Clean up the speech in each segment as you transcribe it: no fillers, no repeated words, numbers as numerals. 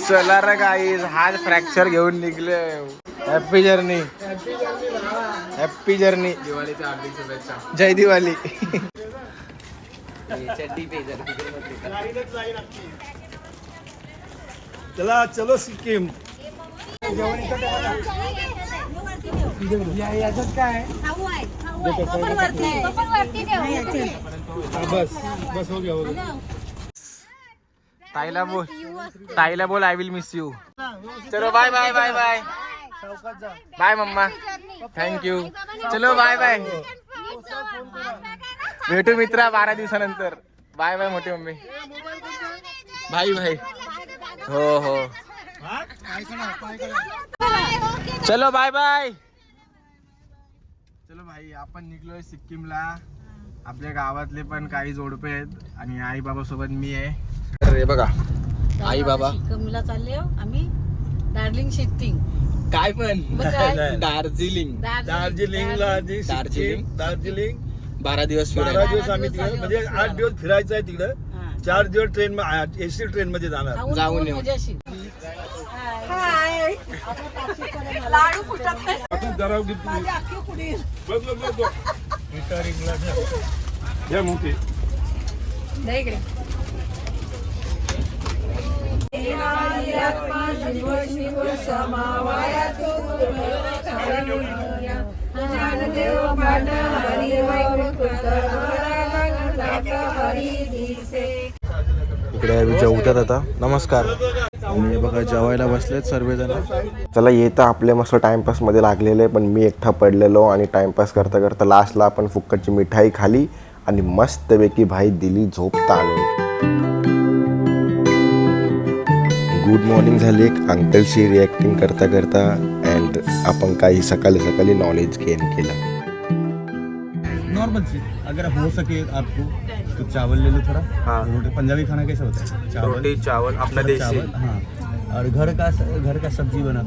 चला रे गाईज, हात फ्रॅक्चर घेऊन निघले. Happy journey, happy journey. दिवाळीच्या हार्दिक शुभेच्छा. जय दिवाळी. चला चलो सिक्कीम. याच्यात काय बस बस हो गया. ताईला बोल आय विल मिस यू. चलो bye bye bye bye bye मम्मा, थँक्यू. चलो बाय बाय, भेटू मित्रा 12 दिवसानंतर. बाय बाय मोठी मम्मी. भाई भाई. हो हो चलो बाय बाय. चलो भाई, आपण निघलोय सिक्कीमला. आपल्या गावातले पण काही जोडपे आहेत आणि आई बाबा सोबत मी आहे. अरे बघा आई बाबा सिक्कीमला चालले आम्ही. दार्जिलिंग शिफ्टिंग काय पण दार्जिलिंग दार्जिलिंग 12 दिवस 12 दिवस आम्ही तिकडे, म्हणजे 8 दिवस फिरायचं आहे तिकडे. 4 दिवस ट्रेन एसी ट्रेन मध्ये जाणार. जाऊन येऊ. लाडू फुटत नाही. इकडे जेवतात आता. नमस्कार. आणि बघा जेवायला बसलेत सर्वजण. चला येतं आपले मस्त टाइमपास मध्ये लागलेले, पण मी एकटा पडलेलो आणि टाइमपास करता करता लास्टला आपण फुक्कटची मिठाई खाली आणि मस्तपैकी भाई दिली झोपता आणून. गुड मॉर्निंग झाली एक अंकलशी रिॲक्टिंग करता करता. अँड आपण काही सकाळी सकाळी नॉलेज गेन केलं. नॉर्मल चीज अगर हो सके आपको तो चावल ले लो थोड़ा. हाँ. रोटी पंजाबी खाना कैसा होता है? चावल, रोटी चावल अपना देसी. चावल, हाँ. और घर का सब्जी बना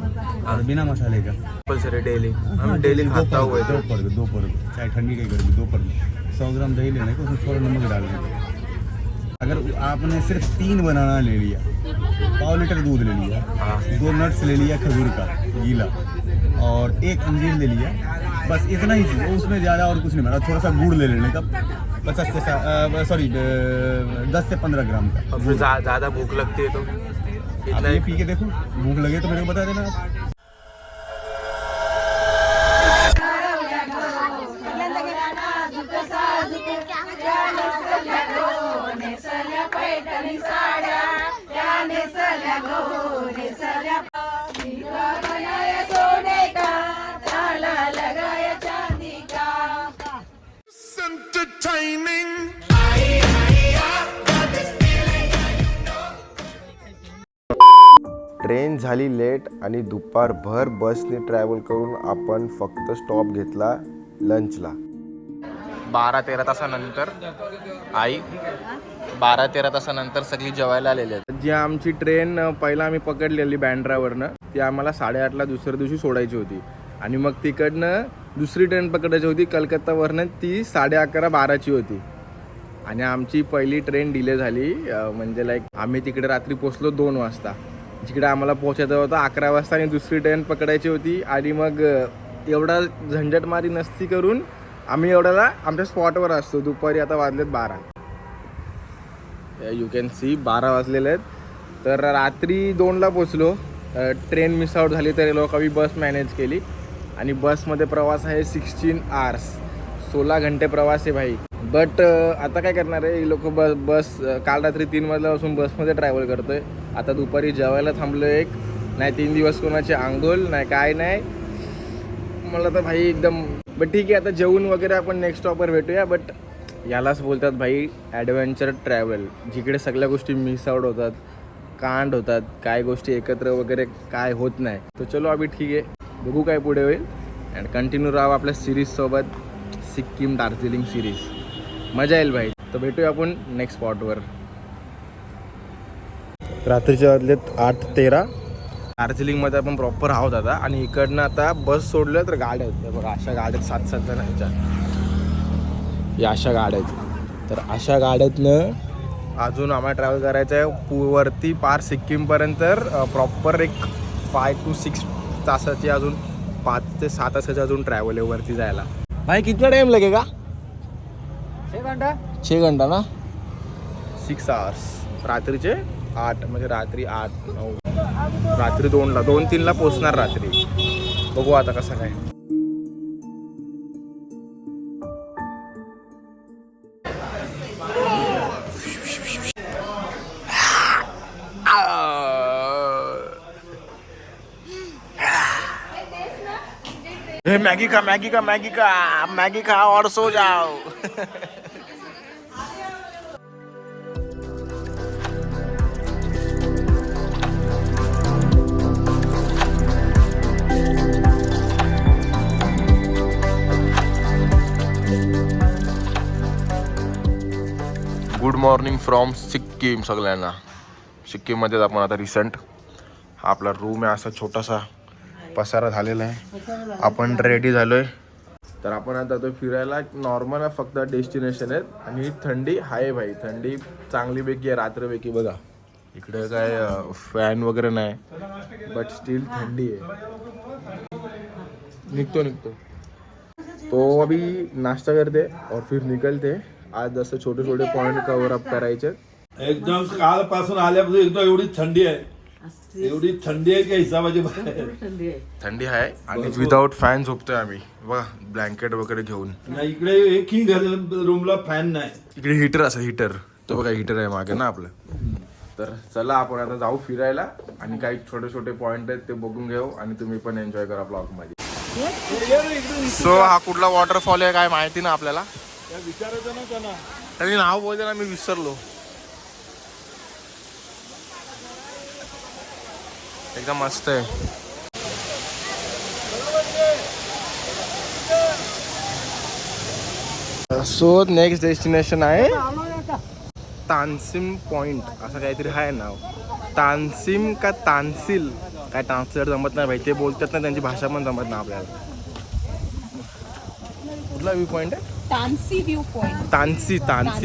और बिना मसाले का. कंपल्सरी डेली हम डेली खाता हुए थे. दोपहर चाहे ठंडी की गर्मी दोपहर में 100 ग्राम दही लेने को उसमें थोड़ा नमक डाल देना. अगर आपने सिर्फ 3 बनाना ले लिया, पाव लीटर दूध ले लिया, 2 नट्स ले लिया खजूर का गीला, और 1 अंजीर ले लिया, बस इतना ही चीज़. उसमें ज़्यादा और कुछ नहीं बना. थोड़ा सा गुड़ ले लेने का 10 से 15 ग्राम का. अब ज़्यादा भूख लगती है तो इतना ही पी के देखो. भूख लगे तो मेरे को बता देना आप. ट्रेन झाली लेट आणि दुपारभर बसने ट्रॅव्हल करून आपण फक्त स्टॉप घेतला लंचला. 12-13 तासानंतर आई 12-13 तासानंतर सगळी जेवायला आलेली आहेत. जी आमची ट्रेन पहिला आम्ही पकडलेली बँड्रावरनं, ती आम्हाला 8:30ला दुसऱ्या दिवशी सोडायची होती. आणि मग तिकडनं दुसरी ट्रेन पकडायची होती कलकत्तावरनं, ती 11:30-12ची होती. आणि आमची पहिली ट्रेन डिले झाली. म्हणजे लाईक आम्ही तिकडे रात्री पोचलो 2 वाजता. जिकडे आम्हाला पोहोचायचं होतं 11 वाजता आणि दुसरी ट्रेन पकडायची होती. आणि मग एवढा झंझटमारी नसती करून आम्ही एवढ्याला आमच्या स्पॉटवर असतो. दुपारी आता वाजलेत 12. यू कॅन सी 12 वाजलेले आहेत. तर रात्री 2ला पोचलो. ट्रेन मिस आउट झाली तरी लोकांनी बस मॅनेज केली. आणि बसमध्ये प्रवास आहे 16 आवर्स, 16 घंटे प्रवास आहे भाई. बट आता काय करणार आहे, लोक बस काल रात्री 3 वाजल्यापासून बसमध्ये ट्रॅव्हल करतोय. आता दुपारी जेवायला थांबलो एक नाही. 3 दिवस कोणाची आंघोळ नाही काय नाही. मला तर भाई एकदम. बट ठीक आहे, आता जेवून वगैरे आपण नेक्स्ट स्टॉपवर भेटूया. बट यालाच बोलतात भाई ॲडव्हेंचर ट्रॅव्हल, जिकडे सगळ्या गोष्टी मिस आउट होतात, कांड होतात, काय गोष्टी एकत्र वगैरे काय होत नाही. तर चलो अभि ठीक आहे, बघू काय पुढे होईल. अँड कंटिन्यू राहू आपल्या सिरीजसोबत, सिक्कीम दार्जिलिंग सिरीज. मजा येईल भाई. तर भेटूया आपण नेक्स्ट स्पॉटवर. रात्रीचे वाजलेत 8:13. दार्जिलिंगमध्ये आपण प्रॉपर आहोत आता. आणि इकडनं आता बस सोडलं तर गाड्या आहेत बघा, अशा गाड्यात 7-7 जणांच्या, या अशा गाड्या आहेत. तर अशा गाड्यातनं अजून आम्हाला ट्रॅव्हल करायचं आहे वरती पार सिक्कीमपर्यंत. प्रॉपर एक 5 to 6 तासाची अजून 5 ते 6 तासाची अजून ट्रॅव्हल आहे वरती जायला. भाई कितना टाइम लगेगा? 6 घंटा ना. 6 hours. रात्रीचे 8 म्हणजे रात्री 8, 9 रात्री 2ला 2-3ला पोचणार रात्री. बघू आता कसं काय. मैगी खा और सो जाओ. गुड मॉर्निंग फ्रॉम सिक्कीम सगळ्यांना. सिक्कीममध्येच आपण आता रिसेंट. हा आपला रूम आहे, असा छोटासा पसारा झालेला आहे. आपण रेडी झालोय. तर आपण आता तो फिरायला. नॉर्मल फक्त डेस्टिनेशन आहेत आणि थंडी आहे भाई. थंडी चांगलीपैकी आहे रात्रपैकी. बघा इकडे काय फॅन वगैरे नाही, बट स्टील थंडी आहे. निघतो तो अभी नाश्ता करते और फिर निकलते. आज जसं छोटे छोटे पॉइंट कव्हर अप करायचे. एकदम कालपासून आल्यापासून एकदम एवढी थंडी आहे की हिसाबाची बाहेर थंडी आहे आणि विदाउट फॅन झोपतोय आम्ही. बघा ब्लँकेट वगैरे घेऊन. नाही इकडे एकही रूमला फॅन नाही. इकडे हिटर असं हिटर. तो बघा हिटर आहे मागे ना आपलं. तर चला आपण आता जाऊ फिरायला आणि काही छोटे छोटे पॉइंट आहेत ते बघून घेऊ आणि तुम्ही पण एन्जॉय करा ब्लॉग मध्ये. सो हा कुठला वॉटरफॉल आहे काय माहिती ना आपल्याला. विचारायचं ना त्यांना. त्यांनी नाव बोलते ना, मी विसरलो. एकदम मस्त आहे. सो नेक्स्ट डेस्टिनेशन आहे तानसिम पॉइंट असं काहीतरी आहे नाव. तानसिम का तानसील काय ट्रान्सलेट जमत नाही भाई. ते बोलतात ना, त्यांची भाषा पण जमत नाही आपल्याला. कुठला व्ह्यू पॉइंट आहे? Tansi view point. Tansi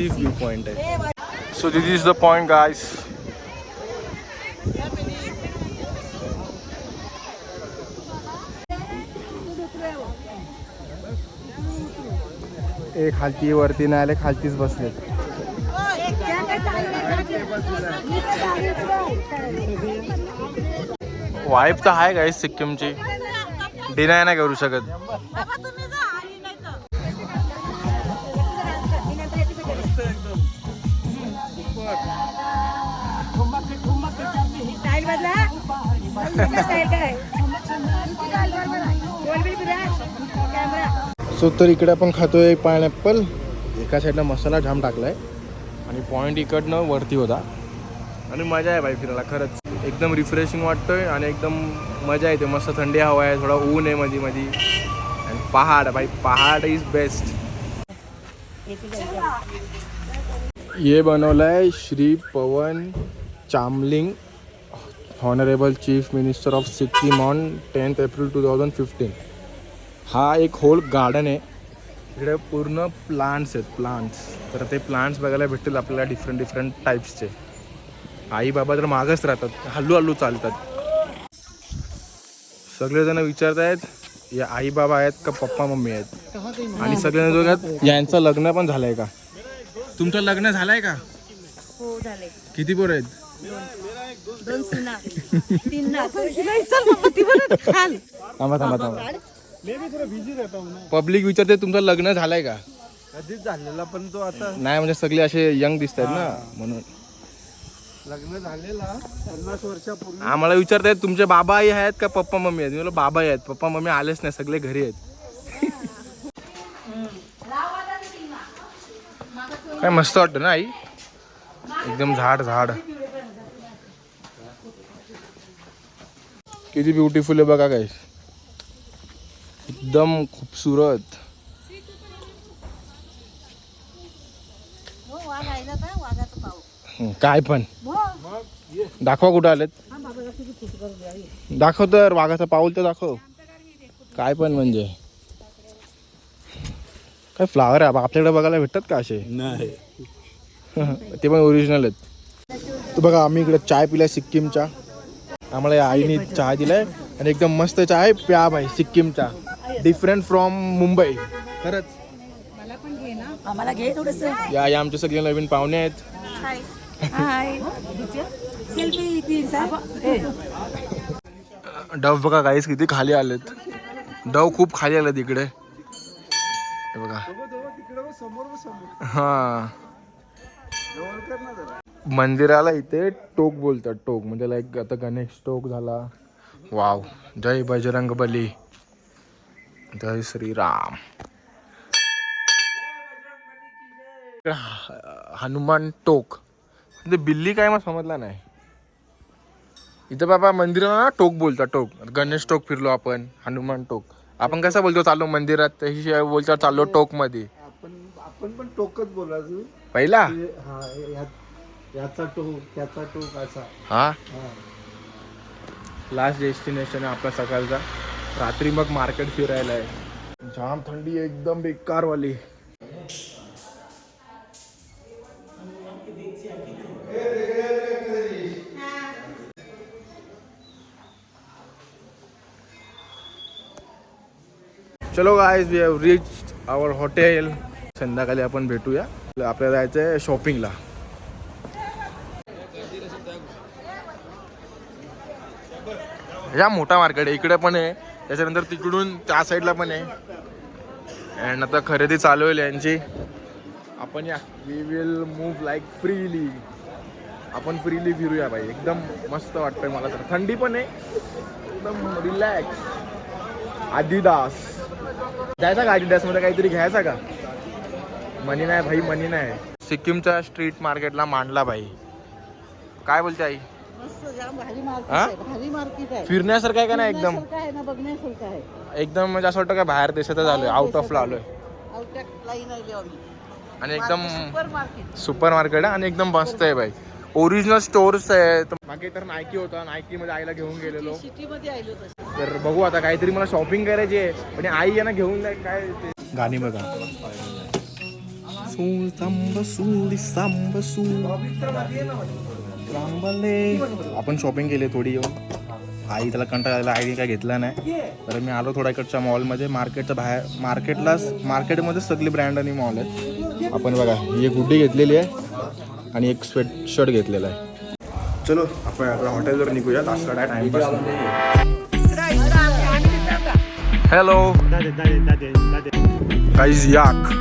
view point आहे. So this is the point guys. एक खालती वरती नाही आले, खालतीच बसलेत. वाईब तर आहे गाईस सिक्कीमची, डिनाय नाही करू शकत. सो तर इकडे आपण खातोय पायनॅपल. एका साईडला मसाला जाम टाकलाय आणि पॉइंट इकडनं वरती होता. आणि मजा आहे भाई फिरायला खरंच. एकदम रिफ्रेशिंग वाटतोय आणि एकदम मजा येते. मस्त थंडी हवा आहे, थोडा ऊन आहे मध्ये मध्ये. आणि पहाड भाई, पहाड इज बेस्ट. ये बनवलाय Shri Pawan Chamling, honourable chief minister of Sikkim on 10 April 2015. हा एक होल गार्डन आहे. इकडे पूर्ण प्लांट्स आहेत, प्लांट्स. तर ते प्लांट्स बघायला भेटतील आपल्याला डिफरंट टाईप्सचे. आई बाबा तर मागच राहतात, हल्लू चालतात. सगळेजण विचारत आहेत या आई बाबा आहेत का पप्पा मम्मी आहेत. आणि सगळेजण जोगात यांचं लग्न पण झालंय का? तुमचं लग्न झालंय का? हो झाले. किती पोरं आहेत? 2 सुना 3 ना. खाल थांबा. पब्लिक विचारते तुमचं लग्न झालंय का? कधीच झालेला पण तो आता नाही म्हणजे सगळे असे यंग दिसत आहेत ना, म्हणून. लग्न झालेला 50 वर्षापूर्वी. आम्हाला विचारतायत तुमचे बाबा आई आहेत का पप्पा मम्मी आहेत. मी बोललो बाबा आहेत, पप्पा मम्मी आलेच नाही, सगळे घरी आहेत. काय मस्त वाटतं ना आई. एकदम झाड किती ब्युटिफुल आहे बघा काय. एकदम खूबसूरत. काय पण दाखवा कुठं आलेत. दाखव तर वाघाचं पाऊल तर दाखव. काय पण म्हणजे काय फ्लावर आहे आपल्याकडे बघायला भेटतात का असे? नाही. ते पण ओरिजिनल आहेत. तर बघा आम्ही इकडे चाय पिलाय सिक्कीमचा. आम्हाला या आईने चहा दिलाय आणि एकदम मस्त चहा आहे. प्या भाई सिक्कीमचा, डिफरंट फ्रॉम मुंबई. खरंच आम्हाला घे थोडस. या आमचे सगळे नवीन पाहुणे आहेत. हाय. सेल्फी डव बघा गाईस किती खाली आलेत. डव खूप खाली आलेत इकडे. हे बघा हा. मंदिराला इथे टोक बोलतात. टोक म्हणजे लाईक आता गणेश टोक झाला. वाव. जय बजरंग बली, जय श्रीराम. हनुमान टोक म्हणजे बिल्ली काय मला समजला नाही. इथं बाबा मंदिराला ना टोक बोलतात. टोक. गणेश टोक फिरलो आपण. हनुमान टोक आपण कसं बोलतो चाललो मंदिरात, तशी बोलतात चाललो टोक मध्ये. आपण पण टोकच बोलायचं पहिला. हा, याचा टोक त्याचा टोक असा. हा. लास्ट डेस्टिनेशन आहे आपला सकाळचा. रात्री मग मार्केट फिरायला आहे. जाम थंडी एकदम बेकारवाली. चलो guys, we have reached our hotel. संध्याकाळी आपण भेटूया. आपल्याला जायचं आहे शॉपिंगला. ह्या मोठा मार्केट आहे. इकडे पण आहे, त्याच्यानंतर तिकडून त्या साईडला पण आहे. अँड आता खरेदी चालू होईल यांची. आपण या we will move like freely. आपण फ्रीली फिरूया भाई. एकदम मस्त वाटतंय मला तर. थंडी पण आहे, एकदम रिलॅक्स. आदिदास जायचा का? आदिदासमध्ये काहीतरी घ्यायचा का? मनी नाही भाई, मनी नाही. सिक्कीमच्या स्ट्रीट मार्केटला मांडला भाई. काय बोलते आई? भारी मार्केट आहे. फिरण्यासारखं आहे का नाही? एकदम आहे ना, बघण्यासारखं आहे. एकदम म्हणजे असं वाटतं का बाहेर देशातच आलोय, आउट ऑफला आलोय. आणि एकदम सुपर मार्केट आहे आणि एकदम मस्त आहे भाई. ओरिजिनल स्टोर्स आहे. मागे तर नायकी होता, नायकी मध्ये आईला घेऊन गेलेलो. सिटीमध्ये आलो तसं. तर बघू आता, काहीतरी मला शॉपिंग करायची आहे. पण आई यांना घेऊन जाईल काय ते. गाणी बघा. आपण शॉपिंग केली थोडी येऊन. आई त्याला कंटाळा आला, आईने काय घेतला नाही. तर मी आलो थोडा इकडच्या मॉलमध्ये. मार्केटच्या बाहेर मार्केटमध्ये सगळी ब्रँड आणि मॉल आहेत. आपण बघा ही एक हुडी घेतलेली आहे आणि एक स्वेट शर्ट घेतलेला आहे. चलो आपण आपल्या हॉटेलवर निघूया. लास्ट काय टाइमपास. हॅलो गाईज, याक